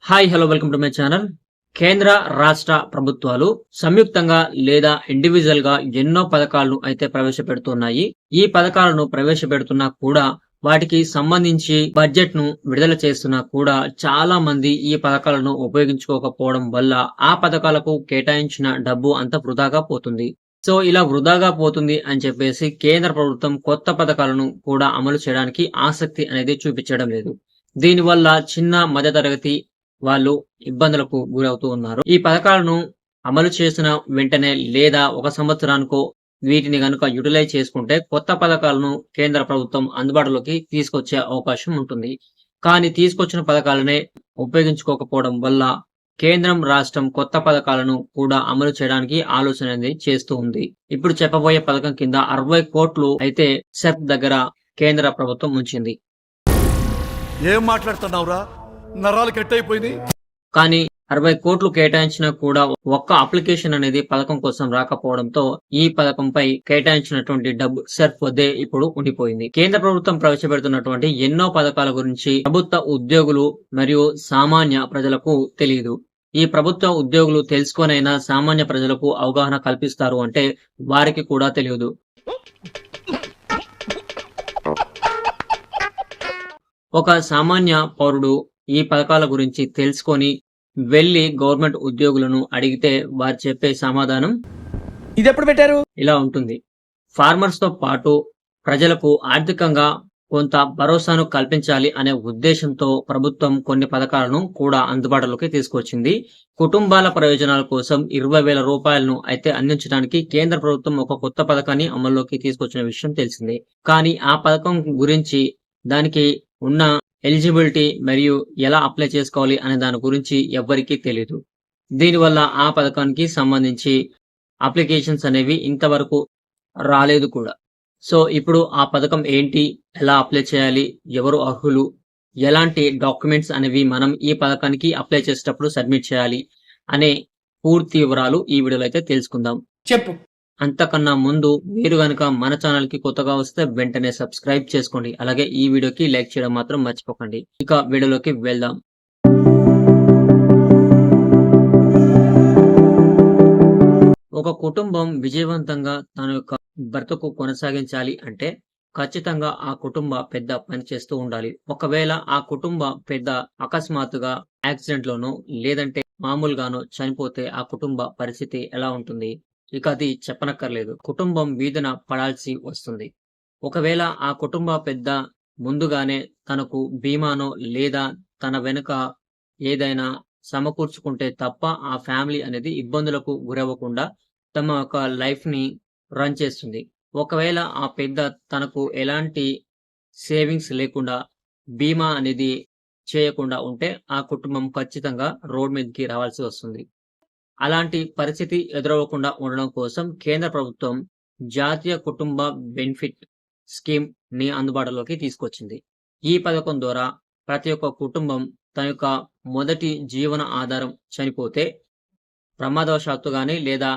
Hi hello welcome to my channel. కేంద్ర రాష్ట్ర ప్రభుత్వాలు సంయుక్తంగా లేదా ఇండివిజువల్ గా ఎన్నో పథకాలను అయితే ప్రవేశపెడుతున్నాయి. ఈ పథకాలను ప్రవేశపెడుతున్నా కూడా వాటికి సంబంధించి బడ్జెట్ ను విడుదల చేస్తున్నా కూడా చాలా మంది ఈ పథకాలను ఉపయోగించుకోకపోవడం వల్ల ఆ పథకాలకు కేటాయించిన డబ్బు అంత వృధాగా పోతుంది. సో ఇలా వృధాగా పోతుంది అని చెప్పేసి కేంద్ర ప్రభుత్వం కొత్త పథకాలను కూడా అమలు చేయడానికి ఆసక్తి అనేది చూపించడం లేదు. దీనివల్ల చిన్న మధ్యతరగతి వాళ్ళు ఇబ్బందులకు గురవుతూ ఉన్నారు. ఈ పథకాలను అమలు చేసిన వెంటనే లేదా 1 సంవత్సరానికో వీటిని గనుక యుటిలైజ్ చేసుకుంటే కొత్త పథకాలను కేంద్ర ప్రభుత్వం అందుబాటులోకి తీసుకొచ్చే అవకాశం ఉంటుంది. కానీ తీసుకొచ్చిన పథకాలనే ఉపయోగించుకోకపోవడం వల్ల కేంద్రం, రాష్ట్రం కొత్త పథకాలను కూడా అమలు చేయడానికి ఆలోచన అనేది చేస్తూ ఉంది. ఇప్పుడు చెప్పబోయే పథకం కింద 60 కోట్లు అయితే సెర్ప్ దగ్గర కేంద్ర ప్రభుత్వం ఉంచింది. ఏం మాట్లాడుతున్నావురా? నరాలు కట్ అయిపోయింది. కానీ 60 కోట్లు కేటాయించినా కూడా ఒక్క అప్లికేషన్ అనేది పథకం కోసం రాకపోవడంతో ఈ పథకంపై కేటాయించినటువంటి డబ్బు సెర్ప్ వద్దే ఇప్పుడు ఉండిపోయింది. కేంద్ర ప్రభుత్వం ప్రవేశపెడుతున్నటువంటి ఎన్నో పథకాల గురించి ప్రభుత్వ ఉద్యోగులు మరియు సామాన్య ప్రజలకు తెలియదు. ఈ ప్రభుత్వ ఉద్యోగులు తెలుసుకొనైనా సామాన్య ప్రజలకు అవగాహన కల్పిస్తారు అంటే వారికి కూడా తెలియదు. ఒక సామాన్య పౌరుడు ఈ పథకాల గురించి తెలుసుకొని వెళ్లి గవర్నమెంట్ ఉద్యోగులను అడిగితే వారు చెప్పే సమాధానం ఇది ఎప్పుడు పెట్టారు? ఇలా ఉంటుంది. ఫార్మర్స్ తో పాటు ప్రజలకు ఆర్థికంగా కొంత భరోసాను కల్పించాలి అనే ఉద్దేశంతో ప్రభుత్వం కొన్ని పథకాలను కూడా అందుబాటులోకి తీసుకొచ్చింది. కుటుంబాల ప్రయోజనాల కోసం 20,000 రూపాయలను అయితే అందించడానికి కేంద్ర ప్రభుత్వం ఒక కొత్త పథకాన్ని అమల్లోకి తీసుకొచ్చిన విషయం తెలిసిందే. కానీ ఆ పథకం గురించి, దానికి ఉన్న ఎలిజిబిలిటీ మరియు ఎలా అప్లై చేసుకోవాలి అనే దాని గురించి ఎవ్వరికీ తెలియదు. దీనివల్ల ఆ పథకానికి సంబంధించి అప్లికేషన్స్ అనేవి ఇంతవరకు రాలేదు కూడా. సో ఇప్పుడు ఆ పథకం ఏంటి, ఎలా అప్లై చేయాలి, ఎవరు అర్హులు, ఎలాంటి డాక్యుమెంట్స్ అనేవి మనం ఈ పథకానికి అప్లై చేసేటప్పుడు సబ్మిట్ చేయాలి అనే పూర్తి వివరాలు ఈ వీడియోలో అయితే తెలుసుకుందాం. చెప్పు. అంతకన్నా ముందు మీరు గనుక మన ఛానల్ కి కొత్తగా వస్తే వెంటనే సబ్స్క్రైబ్ చేసుకోండి. అలాగే ఈ వీడియోకి లైక్ చేయడం మాత్రం మర్చిపోకండి. ఇక వీడియోలోకి వెళ్దాం. ఒక కుటుంబం విజయవంతంగా తన యొక్క బ్రతుకు కొనసాగించాలి అంటే ఖచ్చితంగా ఆ కుటుంబ పెద్ద పని చేస్తూ ఉండాలి. ఒకవేళ ఆ కుటుంబ పెద్ద అకస్మాత్తుగా యాక్సిడెంట్ లోనో లేదంటే మామూలుగానో చనిపోతే ఆ కుటుంబ పరిస్థితి ఎలా ఉంటుంది? ఇక అది చెప్పనక్కర్లేదు. కుటుంబం వీధిన పడాల్సి వస్తుంది. ఒకవేళ ఆ కుటుంబ పెద్ద ముందుగానే తనకు బీమానో లేదా తన వెనుక ఏదైనా సమకూర్చుకుంటే తప్ప ఆ ఫ్యామిలీ అనేది ఇబ్బందులకు గురవ్వకుండా తమ యొక్క లైఫ్ ని రన్ చేస్తుంది. ఒకవేళ ఆ పెద్ద తనకు ఎలాంటి సేవింగ్స్ లేకుండా బీమా అనేది చేయకుండా ఉంటే ఆ కుటుంబం ఖచ్చితంగా రోడ్ మీదకి రావాల్సి వస్తుంది. అలాంటి పరిస్థితి ఎదురవ్వకుండా ఉండడం కోసం కేంద్ర ప్రభుత్వం జాతీయ కుటుంబ బెనిఫిట్ స్కీమ్ ని అందుబాటులోకి తీసుకొచ్చింది. ఈ పథకం ద్వారా ప్రతి ఒక్క కుటుంబం తన యొక్క మొదటి జీవన ఆధారం చనిపోతే, ప్రమాదవశాత్తు గాని లేదా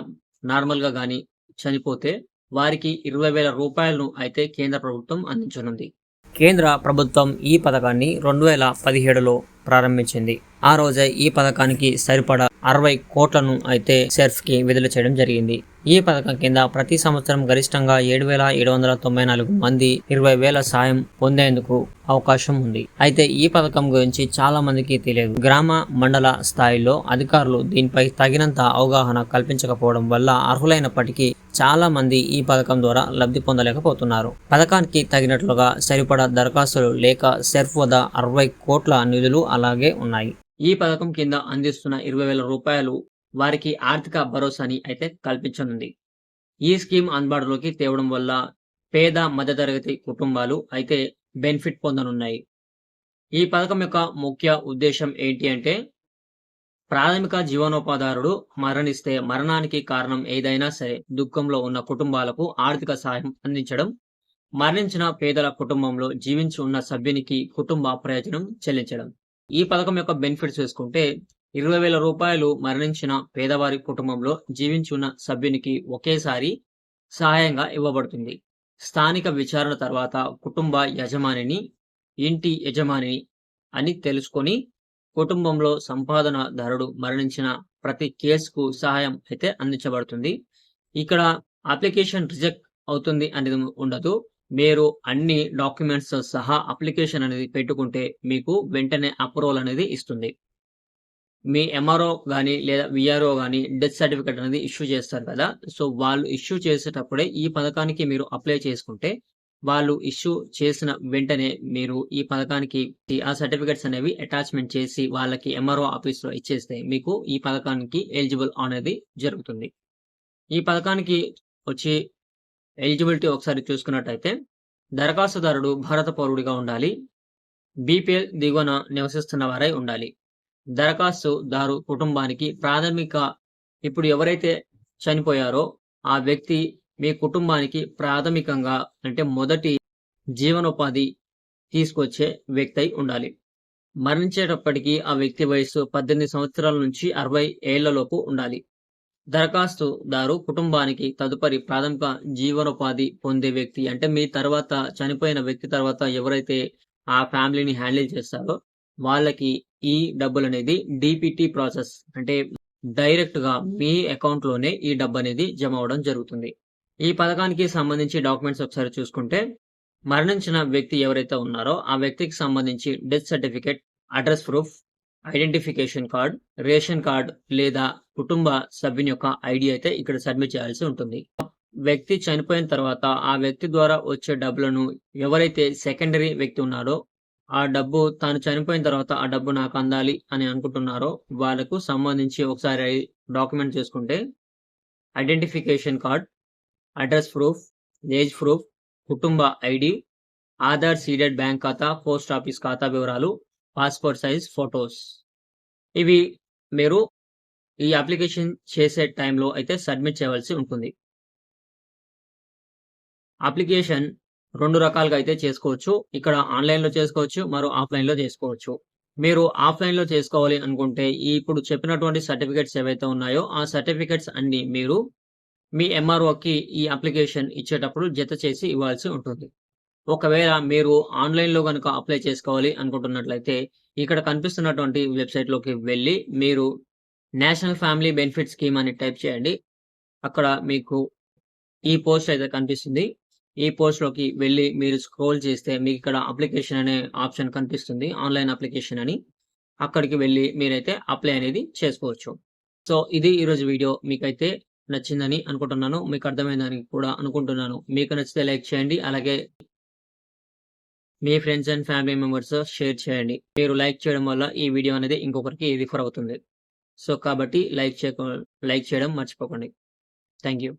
నార్మల్ గా గాని చనిపోతే వారికి 20,000 రూపాయలను అయితే కేంద్ర ప్రభుత్వం అందించనుంది. కేంద్ర ప్రభుత్వం ఈ పథకాన్ని 2017లో ప్రారంభించింది. ఆ రోజే ఈ పథకానికి సరిపడా 60 కోట్లను అయితే సెర్ప్ కి విడుదల చేయడం జరిగింది. ఈ పథకం కింద ప్రతి సంవత్సరం గరిష్టంగా 7,794 మంది 20,000 సాయం పొందేందుకు అవకాశం ఉంది. అయితే ఈ పథకం గురించి చాలా మందికి తెలియదు. గ్రామ, మండల స్థాయిలో అధికారులు దీనిపై తగినంత అవగాహన కల్పించకపోవడం వల్ల అర్హులైనప్పటికీ చాలా మంది ఈ పథకం ద్వారా లబ్ధి పొందలేకపోతున్నారు. పథకానికి తగినట్లుగా సరిపడా దరఖాస్తులు లేక సెర్ప్ వద్ద 60 కోట్ల నిధులు అలాగే ఉన్నాయి. ఈ పథకం కింద అందిస్తున్న 20,000 రూపాయలు వారికి ఆర్థిక భరోసాని అయితే కల్పించనుంది. ఈ స్కీమ్ అందుబాటులోకి తేవడం వల్ల పేద మధ్యతరగతి కుటుంబాలు అయితే బెనిఫిట్ పొందనున్నాయి. ఈ పథకం యొక్క ముఖ్య ఉద్దేశం ఏంటి అంటే, ప్రాథమిక జీవనోపాధారుడు మరణిస్తే మరణానికి కారణం ఏదైనా సరే దుఃఖంలో ఉన్న కుటుంబాలకు ఆర్థిక సహాయం అందించడం, మరణించిన పేదల కుటుంబంలో జీవించి ఉన్న సభ్యునికి కుటుంబ ప్రయోజనం చెల్లించడం. ఈ పథకం యొక్క బెనిఫిట్స్ చూసుకుంటే 20,000 రూపాయలు మరణించిన పేదవారి కుటుంబంలో జీవించి ఉన్న సభ్యునికి ఒకేసారి సహాయంగా ఇవ్వబడుతుంది. స్థానిక విచారణ తర్వాత కుటుంబ యజమానిని ఇంటి యజమాని అని తెలుసుకొని కుటుంబంలో సంపాదనదారుడు మరణించిన ప్రతి కేసుకు సహాయం అయితే అందించబడుతుంది. ఇక్కడ అప్లికేషన్ రిజెక్ట్ అవుతుంది అనేది ఉండదు. మీరు అన్ని డాక్యుమెంట్స్‌తో సహా అప్లికేషన్ అనేది పెట్టుకుంటే మీకు వెంటనే అప్రూవల్ అనేది ఇస్తుంది. మీ ఎంఆర్ఓ గాని లేదా వీఆర్ఓ గాని డెత్ సర్టిఫికేట్ అనేది ఇష్యూ చేస్తారు కదా! సో, వాళ్ళు ఇష్యూ చేసేటప్పుడే ఈ పథకానికి మీరు అప్లై చేసుకుంటే, వాళ్ళు ఇష్యూ చేసిన వెంటనే మీరు ఈ పథకానికి ఆ సర్టిఫికేట్స్ అనేవి అటాచ్‌మెంట్ చేసి వాళ్ళకి ఎంఆర్ఓ ఆఫీస్‌లో ఇచ్చేస్తే మీకు ఈ పథకానికి ఎలిజిబుల్ అనేది జరుగుతుంది. ఈ పథకానికి వచ్చి ఎలిజిబిలిటీ ఒకసారి చూసుకున్నట్టయితే, దరఖాస్తుదారుడు భారత పౌరుడిగా ఉండాలి. బీపీఎల్ దిగువన నివసిస్తున్న వారై ఉండాలి. దరఖాస్తుదారు కుటుంబానికి ఇప్పుడు ఎవరైతే చనిపోయారో ఆ వ్యక్తి మీ కుటుంబానికి ప్రాథమికంగా అంటే మొదటి జీవనోపాధి తీసుకొచ్చే వ్యక్తి అయి ఉండాలి. మరణించేటప్పటికి ఆ వ్యక్తి వయస్సు 18 సంవత్సరాల నుంచి 60 ఏళ్లలోపు ఉండాలి. దరఖాస్తుదారు కుటుంబానికి తదుపరి ప్రాథమిక జీవనోపాధి పొందే వ్యక్తి అంటే మీ తర్వాత చనిపోయిన వ్యక్తి తర్వాత ఎవరైతే ఆ ఫ్యామిలీని హ్యాండిల్ చేస్తారో వాళ్ళకి ఈ డబ్బులనేది డీపీటీ ప్రాసెస్ అంటే డైరెక్ట్‌గా మీ అకౌంట్‌లోనే ఈ డబ్బనేది జమ అవ్వడం జరుగుతుంది. ఈ పథకానికి సంబంధించి డాక్యుమెంట్స్ ఒకసారి చూసుకుంటే, మరణించిన వ్యక్తి ఎవరైతే ఉన్నారో ఆ వ్యక్తికి సంబంధించి death certificate, address proof, identification card, ration card లేదా కుటుంబ సభ్యుని యొక్క ఐడీ అయితే ఇక్కడ సబ్మిట్ చేయాల్సి ఉంటుంది. వ్యక్తి చనిపోయిన తర్వాత ఆ వ్యక్తి ద్వారా వచ్చే డబ్బులను ఎవరైతే సెకండరీ వ్యక్తి ఉన్నారో ఆ డబ్బు తాను చనిపోయిన తర్వాత ఆ డబ్బు నాకు అందాలి అని అనుకుంటున్నారో వాళ్ళకు సంబంధించి ఒకసారి డాక్యుమెంట్ చేసుకుంటే identification card, address proof, age proof, కుటుంబ ఐడి, ఆధార్ సీడెడ్ బ్యాంక్ ఖాతా, పోస్ట్ ఆఫీస్ ఖాతా వివరాలు, పాస్‌పోర్ట్ సైజ్ ఫోటోస్ ఇవి మీరు ఈ అప్లికేషన్ చేసే టైంలో అయితే సబ్మిట్ చేయవలసి ఉంటుంది. అప్లికేషన్ 2 రకాలుగా అయితే చేసుకోవచ్చు. ఇక్కడ ఆన్‌లైన్‌లో చేసుకోవచ్చు. ఆఫ్‌లైన్‌లో చేసుకోవచ్చు. మీరు ఆఫ్‌లైన్‌లో చేసుకోవాలి అనుకుంటే ఇప్పుడు చెప్పినటువంటి సర్టిఫికేట్స్ ఏవైతే ఉన్నాయో ఆ సర్టిఫికేట్స్ అన్నీ మీరు మీ ఎంఆర్ఓకి ఈ అప్లికేషన్ ఇచ్చేటప్పుడు జత చేసి ఇవ్వాల్సి ఉంటుంది. ఒకవేళ మీరు ఆన్‌లైన్‌లో గనుక అప్లై చేసుకోవాలి అనుకుంటున్నట్లయితే ఇక్కడ కనిపిస్తున్నటువంటి వెబ్‌సైట్‌లోకి వెళ్లి మీరు నేషనల్ ఫ్యామిలీ బెనిఫిట్ స్కీమ్ అని టైప్ చేయండి. అక్కడ మీకు ఈ పోస్ట్ అయితే కనిపిస్తుంది. ఈ పోస్ట్‌లోకి వెళ్లి మీరు స్క్రోల్ చేస్తే మీకిక్కడ అప్లికేషన్ అనే ఆప్షన్ కనిపిస్తుంది. ఆన్‌లైన్ అప్లికేషన్ అని. అక్కడికి వెళ్లి మీరైతే అప్లై అనేది చేసుకోవచ్చు. సో, ఇది ఈరోజు వీడియో. మీకైతే నచ్చిందని అనుకుంటున్నాను. మీకు అర్థమైందని కూడా అనుకుంటున్నాను. మీకు నచ్చితే లైక్ చేయండి. అలాగే మీ friends and family members share చేయండి. మీరు లైక్ చేయడం వల్ల ఈ వీడియో అనేది ఇంకొకరికి రిఫర్ అవుతుంది. సో, కాబట్టి లైక్ చేయడం మర్చిపోకండి. Thank you.